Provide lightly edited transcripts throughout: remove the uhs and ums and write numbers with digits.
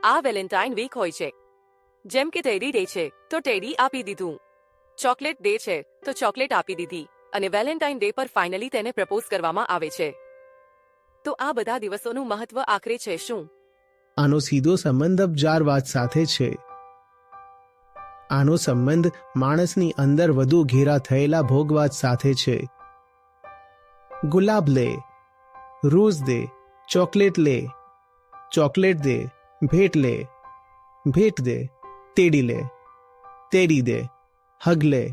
આ Valentine week હોય છે. જેમ કે ટેડી ડે છે તો ટેડી આપી દીધું, ચોકલેટ ડે છે તો ચોકલેટ આપી દીધી, અને વેલેન્ટાઇન ડે પર ફાઇનલી તેને પ્રપોઝ કરવામાં આવે છે. તો આ બધા દિવસોનું મહત્વ આખરે છે શું? આનો સીધો સંબંધ અબજારવાદ સાથે છે. આનો સંબંધ માણસની અંદર વધુ ઘેરા થયેલા ભોગવાદ સાથે છે. ગુલાબ લે, રોઝ દે, ચોકલેટ લે, ચોકલેટ દે, ભેટ લે, ભેટ દે, તેડી લે, તેડી દે, હગ લે,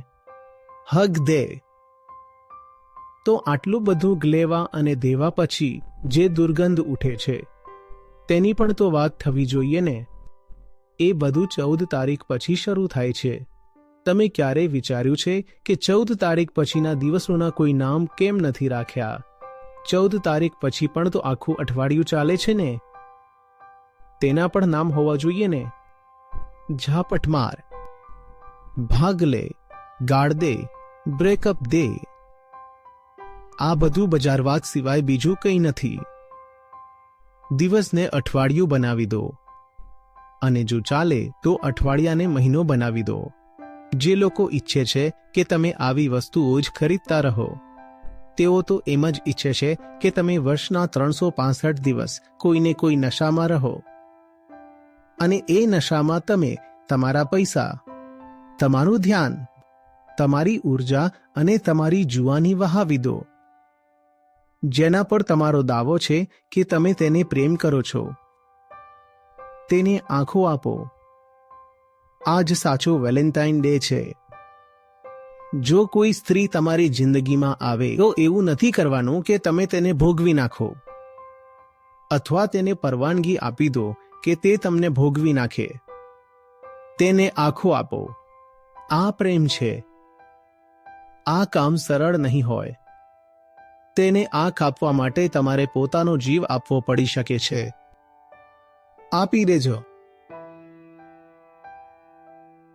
હગ દે. તો આટલું બધું લેવા અને દેવા પછી જે દુર્ગંધ ઉઠે છે તેની પણ તો વાત થવી જોઈએ ને. એ બધું 14 તારીખ પછી શરૂ થાય છે. તમે ક્યારેય વિચાર્યું છે કે 14 તારીખ પછીના દિવસોના કોઈ નામ કેમ નથી રાખ્યા? 14 તારીખ પછી પણ તો આખું અઠવાડિયું ચાલે છે ને. તેના પણ નામ હોવા જોઈએ ને. ઝાપટ માર, ભાગ લે, ગાળ દે, બ્રેકઅપ દે. આ બધું બજારવાદ સિવાય બીજું કંઈ નથી. દિવસને અઠવાડિયું બનાવી દો, અને જો ચાલે તો અઠવાડિયાને મહિનો બનાવી દો. જે લોકો ઈચ્છે છે કે તમે આવી વસ્તુઓ જ ખરીદતા રહો, તેઓ તો એમ જ ઈચ્છે છે કે તમે વર્ષના 365 દિવસ કોઈને કોઈ નશામાં રહો, અને એ નશામાં તમે તમારા પૈસા, તમારું ધ્યાન, તમારી ઊર્જા અને તમારી જુવાની વહાવી દો. જેના પર તમારો દાવો છે કે તમે તેને પ્રેમ કરો છો, તેને આંખો આપો. આ જ સાચો વેલેન્ટાઇન ડે છે. જો કોઈ સ્ત્રી તમારી જિંદગીમાં આવે તો એવું નથી કરવાનું કે તમે તેને ભોગવી નાખો, અથવા તેને પરવાનગી આપી દો કે તે તમને ભોગવી નાખે. તેને આંખો આપો. આ પ્રેમ છે. આ કામ સરળ નહીં હોય. તેને આંખ આપવા માટે તમારે પોતાનો જીવ આપવો પડી શકે છે. આપી દેજો.